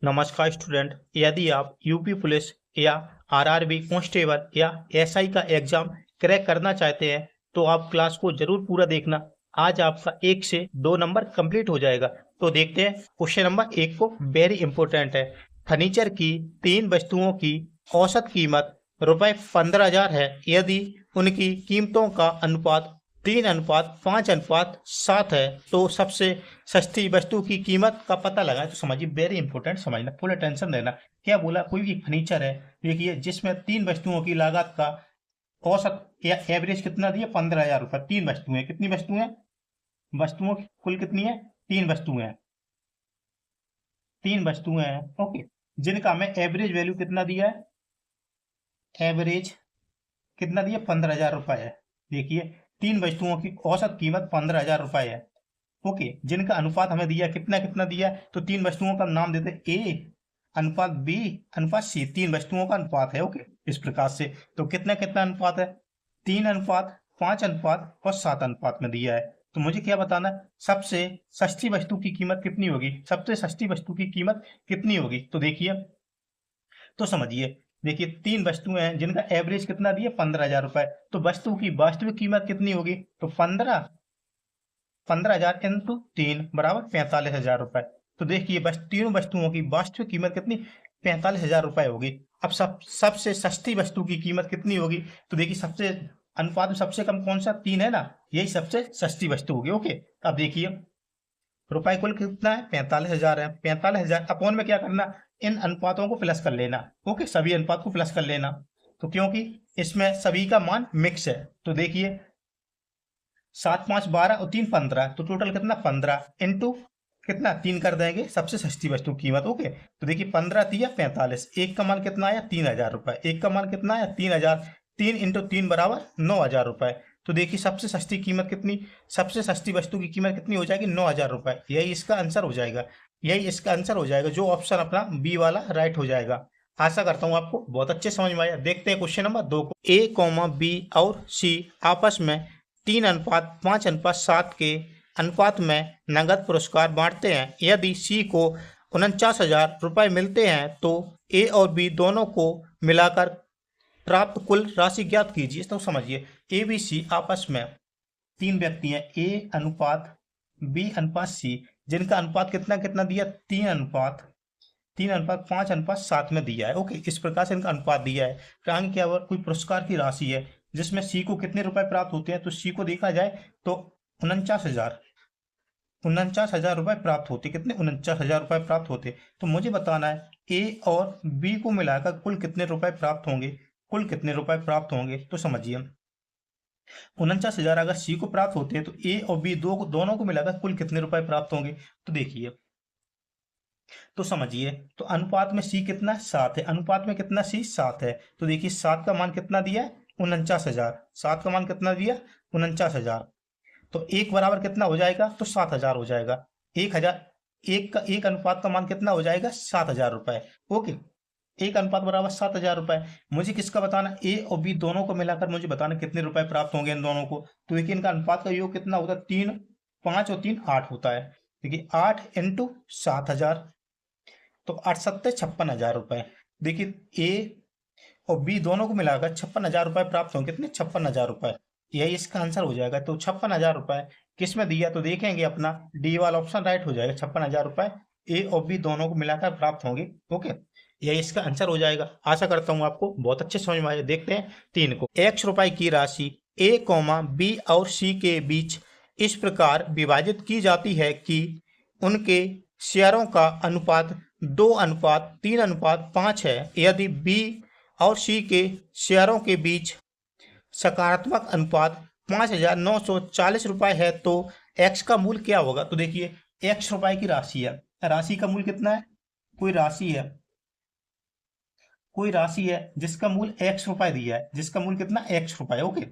नमस्कार स्टूडेंट। यदि आप यूपी पुलिस या आरआरबी कांस्टेबल या एसआई का एग्जाम क्रैक करना चाहते हैं तो आप क्लास को जरूर पूरा देखना। आज आपका 1 से 2 नंबर कंप्लीट हो जाएगा। तो देखते हैं क्वेश्चन नंबर 1 को। वेरी इंपॉर्टेंट है। फर्नीचर की 3 वस्तुओं की औसत कीमत ₹15,000 है यदि उनकी कीमतों का अनुपात 3:5:7 है तो सबसे सस्ती वस्तु की कीमत का पता लगाएं। तो समझिए, वेरी इंपॉर्टेंट, समझना, फुल अटेंशन देना। क्या बोला? कोई भी फर्नीचर है, देखिए, जिसमें 3 वस्तुओं की लागत का औसत या एवरेज कितना दिया? ₹15,000। 3 वस्तुएं, कितनी वस्तुएं? वस्तुओं की कुल कितनी है? 3 वस्तुएं, 3 वस्तुएं हैं। ओके, जिनका हमें एवरेज वैल्यू कितना दिया है? एवरेज कितना दिया? ₹15,000 है। देखिए, 3 वस्तुओं की औसत कीमत ₹15,000 है। ओके, जिनका अनुपात हमें दिया, कितना कितना दिया? तो 3 वस्तुओं का नाम देते, ए अनुपात बी अनुपात सी, 3 वस्तुओं का अनुपात है। ओके, इस प्रकार से तो कितना कितना अनुपात है? 3:5:7 में दिया है। तो मुझे क्या बताना है? सबसे सस्ती वस्तु की कीमत कितनी होगी? सबसे सस्ती वस्तु की कीमत कितनी होगी? तो देखिए, तो समझिए, देखिए, 3 वस्तुएं हैं जिनका एवरेज कितना दिया? ₹15,000। तो वस्तु की वास्तविक कीमत कितनी होगी? तो 15,000 इंटू 3 बराबर ₹45,000। तो देखिए, बस तीनों वस्तुओं की वास्तविक कीमत कितनी? ₹45,000 होगी। अब सबसे सस्ती वस्तु की कीमत कितनी होगी? तो देखिए, सबसे अनुपात में सबसे कम कौन सा? 3 है ना, यही सबसे सस्ती वस्तु होगी। ओके, अब देखिए, रुपए कुल कितना है? 45,000 है। 45,000 अपॉन में क्या करना? इन अनुपातों को प्लस कर लेना। ओके, सभी अनुपात को प्लस कर लेना। तो क्योंकि इसमें सभी का मान मिक्स है, तो देखिए, 7 5 12 और 3 15, तो टोटल कितना? 15 इंटू कितना? 3 कर देंगे, सबसे सस्ती वस्तु की कीमत। ओके, तो देखिए, 15 तिया 45, एक का मान कितना आया? ₹3,000। एक का मान कितना आया? 3,000। 3 इंटू 3 बराबर ₹9,000। तो देखिए, सबसे सस्ती कीमत कितनी? सबसे सस्ती वस्तु की कीमत कितनी हो जाएगी? ₹9,000। यही इसका आंसर हो जाएगा। यही इसका आंसर हो जाएगा, जो ऑप्शन अपना बी वाला राइट हो जाएगा। आशा करता हूँ आपको बहुत अच्छे समझ में आया। देखते हैं क्वेश्चन नंबर 2 को। ए कॉमा बी और सी आपस में 3:5:7 के अनुपात में नगद पुरस्कार बांटते हैं। यदि सी को ₹49,000 मिलते हैं तो ए और बी दोनों को मिलाकर प्राप्त कुल राशि ज्ञात कीजिए। तो समझिए, ए बी सी आपस में 3 व्यक्ति हैं, ए अनुपात बी अनुपात सी, जिनका अनुपात कितना कितना दिया? 3:5:7 में दिया है। ओके, इस प्रकार से इनका अनुपात दिया है। फिर आगे क्या हुआ? कोई पुरस्कार की राशि है जिसमें सी को कितने रुपए प्राप्त होते हैं? तो सी को देखा जाए तो 49,000 प्राप्त होते। कितने? 49,000 प्राप्त होते। तो मुझे बताना है ए और बी को मिलाकर कुल कितने रुपए प्राप्त होंगे? कुल कितने रुपए प्राप्त होंगे? तो समझिए, 49,000 अगर सी को प्राप्त होते हैं तो ए और बी दोनों को मिलाकर कुल कितने रुपए प्राप्त होंगे? तो देखिए, तो समझिए, तो अनुपात में सी कितना? 7 है। अनुपात में कितना? सी 7 है। तो देखिए, 7 का मान कितना दिया है? 49,000। 7 का मान कितना दिया? 49,000। तो एक बराबर कितना हो जाएगा? तो 7,000 हो जाएगा। 1,000, एक अनुपात का मान कितना हो जाएगा? ₹7,000। ओके, एक अनुपात बराबर ₹7,000। मुझे किसका बताना? ए और बी दोनों को मिलाकर मुझे बताना कितने रुपए प्राप्त होंगे इन दोनों को। तो देखिए, इनका अनुपात का योग कितना होता है? 3 5 और 3 8 होता है। देखिए, 8 इंटू 7,000, तो 8 7 ₹56,000। देखिए, ए और बी दोनों को मिलाकर ₹56,000 प्राप्त होंगे। कितने? ₹56,000। यही इसका आंसर हो जाएगा। तो ₹56,000 किस में दिया? तो देखेंगे, अपना डी वाला ऑप्शन राइट हो जाएगा। ₹56,000 ए और बी दोनों को मिलाकर प्राप्त होंगे। ओके, यही इसका आंसर हो जाएगा। आशा करता हूँ आपको बहुत अच्छे समझ में आए। देखते हैं 3 को। ₹X की राशि ए कॉमा बी और सी के बीच इस प्रकार विभाजित की जाती है कि उनके शेयरों का अनुपात 2:3:5 है। यदि बी और सी के शेयरों के बीच सकारात्मक अनुपात ₹5,940 है तो एक्स का मूल्य क्या होगा? तो देखिए, ₹X की राशि है। राशि का मूल्य कितना है? कोई राशि है, कोई राशि है जिसका मूल्य ₹X दिया है, जिसका मूल्य कितना? ₹X। ओके,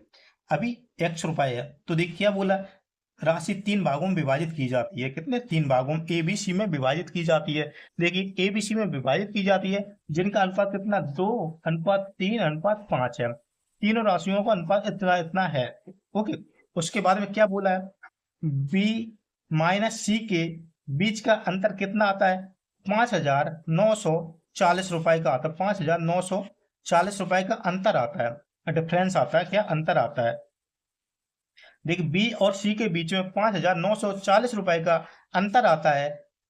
अभी ₹X है। तो देखिए, क्या बोला? राशि 3 भागों में विभाजित की जाती है। कितने? 3 भागों में, ए बी सी में विभाजित की जाती है। देखिए, ए बी सी में विभाजित की जाती है, जिनका अनुपात कितना? 2:3:5 है। तीनों राशियों का अनुपात इतना इतना है। ओके, उसके बाद में क्या बोला है? बी माइनस सी के बीच का अंतर कितना आता है? 5,940 रुपए का आता है, 5,940 रुपए का अंतर आता है, डिफरेंस आता है, क्या अंतर आता है। देखिए बी और सी के बीच में 5,940 रुपए का अंतर आता है,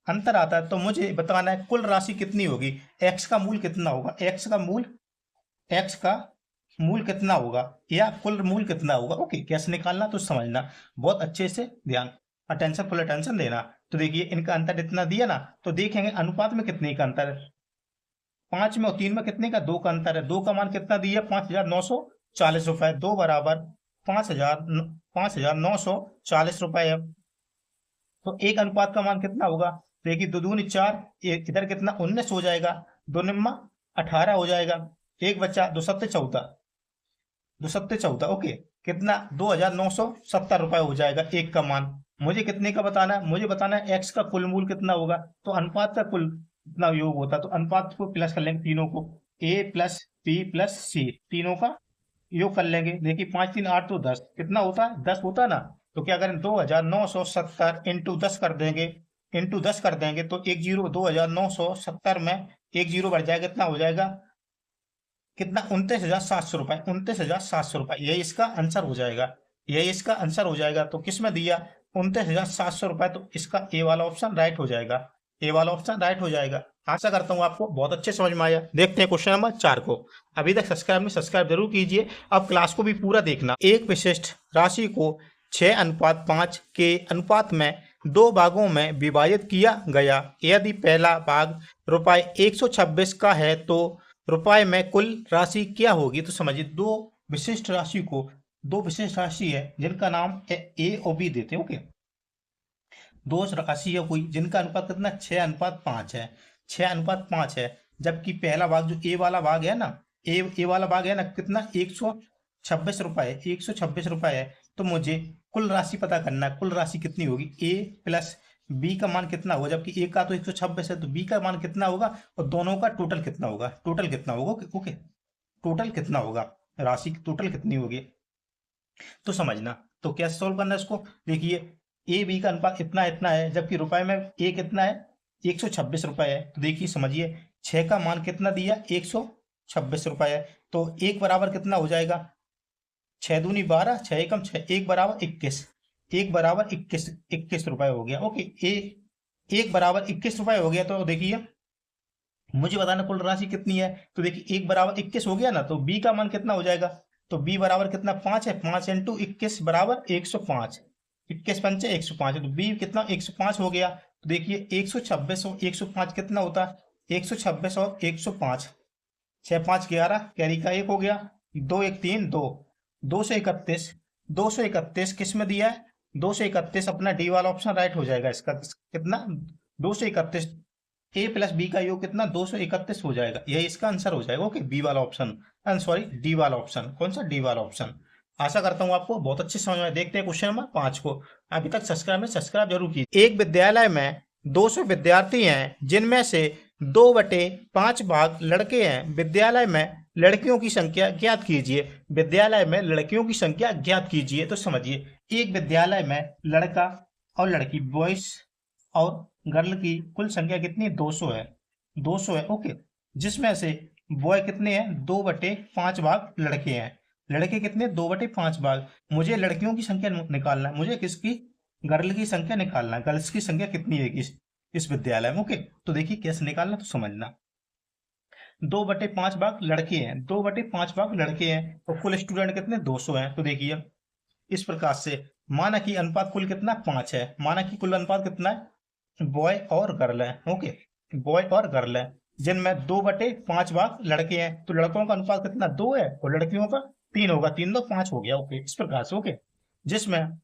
अंतर आता है, तो मुझे बताना है कुल राशि कितनी होगी, एक्स का मूल कितना होगा, एक्स का मूल कितना होगा या कुल मूल कितना होगा। ओके, कैसे निकालना तो समझना, बहुत अच्छे से ध्यान, अटेंशन, फुल अटेंशन देना। तो देखिए इनका अंतर इतना दिया ना, तो देखेंगे अनुपात में कितने का अंतर है, 5 में और 3 में कितने का, 2 का अंतर है। 2 का मान कितना दिया, 5,940 रुपए, 2 बराबर 5,940 रुपए है। तो एक अनुपात का मान कितना होगा, देखिए 2 दूनी 4, इधर कितना 19 हो जाएगा, 2 निम्मा 18 हो जाएगा, एक बच्चा 2 सत्ते 14, 2 सत्ते 14। ओके, कितना 2,970 रुपए हो जाएगा एक का मान। मुझे कितने का बताना है, मुझे बताना है एक्स का कुल मूल कितना होगा, तो अनुपात का कुल कितना योग होता है, तो अनुपात को प्लस कर लेंगे तीनों को, ए प्लस बी प्लस सी, तीनों का योग कर लेंगे। देखिए 5 3 8 तो 10, कितना होता है 10 होता है ना, तो क्या करें 2,970 इंटू 10 कर देंगे, इंटू 10 कर देंगे, तो एक जीरो 2,970 में एक जीरो बढ़ जाएगा, कितना हो जाएगा, कितना 29,700 रुपए, 29,700 रुपए, यही इसका आंसर हो जाएगा, यही इसका आंसर हो जाएगा। तो किस में दिया 29,700 रुपए, तो इसका ए वाला ऑप्शन राइट हो जाएगा, ए वाला ऑप्शन राइट हो जाएगा। आशा करता हूँ आपको बहुत अच्छे समझ में आया। देखते हैं क्वेश्चन नंबर 4 को। अभी तक सब्सक्राइब जरूर कीजिए, अब क्लास को भी पूरा देखना। एक विशिष्ट राशि को 6:5 के अनुपात में 2 भागों में विभाजित किया गया, यदि पहला भाग रुपए 126 का है तो रुपए में कुल राशि क्या होगी। तो समझिए दो विशिष्ट राशि है जिनका नाम ए और बी देते हैं। ओके, दो राशि है कोई जिनका अनुपात कितना 6:5 है, 6:5 है, जबकि पहला भाग जो ए वाला भाग है ना, ए वाला भाग है ना, कितना 126 रुपए है, 126 रुपए है। तो मुझे कुल राशि पता करना है, कुल राशि कितनी होगी, ए प्लस बी का मान कितना होगा, जबकि ए का तो 126 है, तो बी का मान कितना होगा और दोनों का टोटल कितना होगा, टोटल कितना होगा। ओके, टोटल कितना होगा, राशि की टोटल कितनी होगी, तो समझना। तो कैसे सोल्व करना है इसको, देखिए ए बी का अनुपात इतना इतना है, जबकि रुपए में ए कितना है 126 रुपए है, तो देखिए समझिए 6 का मान कितना दिया 126 रुपए है, तो एक बराबर कितना हो जाएगा, 6 दूनी 12, 6 एकम 6, एक बराबर 21, एक बराबर 21 रुपए हो गया। ओके, एक बराबर 21 रुपए हो गया। तो देखिए मुझे बताना कुल राशि कितनी है, तो देखिए एक बराबर 21 हो गया ना, तो बी का मान कितना हो जाएगा, तो बी बराबर कितना 5 है, 5 इंटू 21 बराबर 105, 21 पंचे 105 है, तो बी कितना 105 हो गया। तो देखिए 126 और 105 कितना होता है, 126 और 105, 6 5 11, कैरी का 1 हो गया, 2 1 3 2, 231, 231 किस में दिया है, 231 अपना डी वाला ऑप्शन राइट हो जाएगा इसका, कितना 231, ए प्लस बी का योग कितना 231 हो जाएगा, यही इसका आंसर हो जाएगा। ओके, बी वाला ऑप्शन, सॉरी डी वाला ऑप्शन, कौन सा, डी वाला ऑप्शन। आशा करता हूँ आपको बहुत अच्छे समझ में। देखते हैं क्वेश्चन नंबर 5 को। अभी तक सब्सक्राइब जरूर कीजिए। एक विद्यालय में 200 विद्यार्थी हैं, जिनमें से 2/5 भाग लड़के हैं। विद्यालय में लड़कियों की संख्या ज्ञात कीजिए, विद्यालय में लड़कियों की संख्या ज्ञात कीजिए। तो समझिए एक विद्यालय में लड़का और लड़की, बॉयज और गर्ल की कुल संख्या कितनी, 200 है, 200 है। ओके, जिसमें से बॉय कितने हैं, 2/5 भाग लड़के हैं, लड़के कितने 2/5 भाग। मुझे लड़कियों की संख्या निकालना है, मुझे किसकी, गर्ल की संख्या निकालना है, गर्ल्स की संख्या कितनी है इस विद्यालय में। ओके, तो देखिए कैसे निकालना, तो समझना 2/5 भाग लड़के हैं, 2/5 भाग लड़के हैं, तो कुल स्टूडेंट कितने 200 हैं। तो देखिए इस प्रकार से माना कि अनुपात कुल कितना 5 है, माना कि कुल अनुपात कितना है, बॉय और गर्ल है। ओके, बॉय और गर्ल है, जिनमें 2/5 भाग लड़के हैं, तो लड़कों का अनुपात कितना 2 है और लड़कियों का 3 होगा, 3 2 5 हो गया। ओके, इस प्रकार से। ओके, जिसमें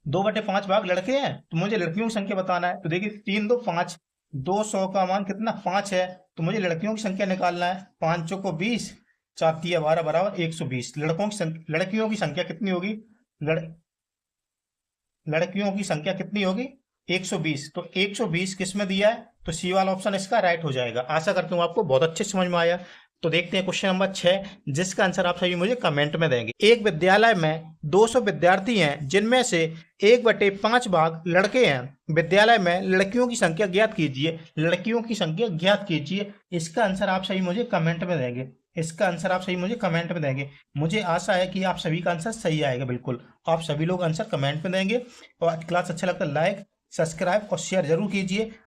2/5 भाग लड़के हैं, तो मुझे लड़कियों की संख्या बताना है। तो देखिए 3 2 5, 200 का मान कितना 5 है, तो मुझे लड़कियों की संख्या निकालना है, 5 चौको 20, 4 3 12 बराबर 120। लड़कियों की संख्या कितनी होगी, लड़कियों की संख्या कितनी होगी 120। तो 120 किस में दिया है, तो सी वाला ऑप्शन इसका राइट हो जाएगा। आशा करता हूँ आपको बहुत अच्छे समझ में आया। तो देखते हैं क्वेश्चन नंबर 6, जिसका आंसर आप सभी मुझे कमेंट में देंगे। एक विद्यालय में 200 विद्यार्थी हैं, जिनमें से 1/5 भाग लड़के हैं। विद्यालय में लड़कियों की संख्या ज्ञात कीजिए। लड़कियों की संख्या ज्ञात कीजिए, इसका आंसर आप सभी मुझे कमेंट में देंगे। इसका आंसर आप सभी मुझे कमेंट में देंगे। मुझे आशा है कि आप सभी का आंसर सही आएगा। बिल्कुल आप सभी लोग आंसर कमेंट में देंगे। और क्लास अच्छा लगता है लाइक, सब्सक्राइब और शेयर जरूर कीजिए।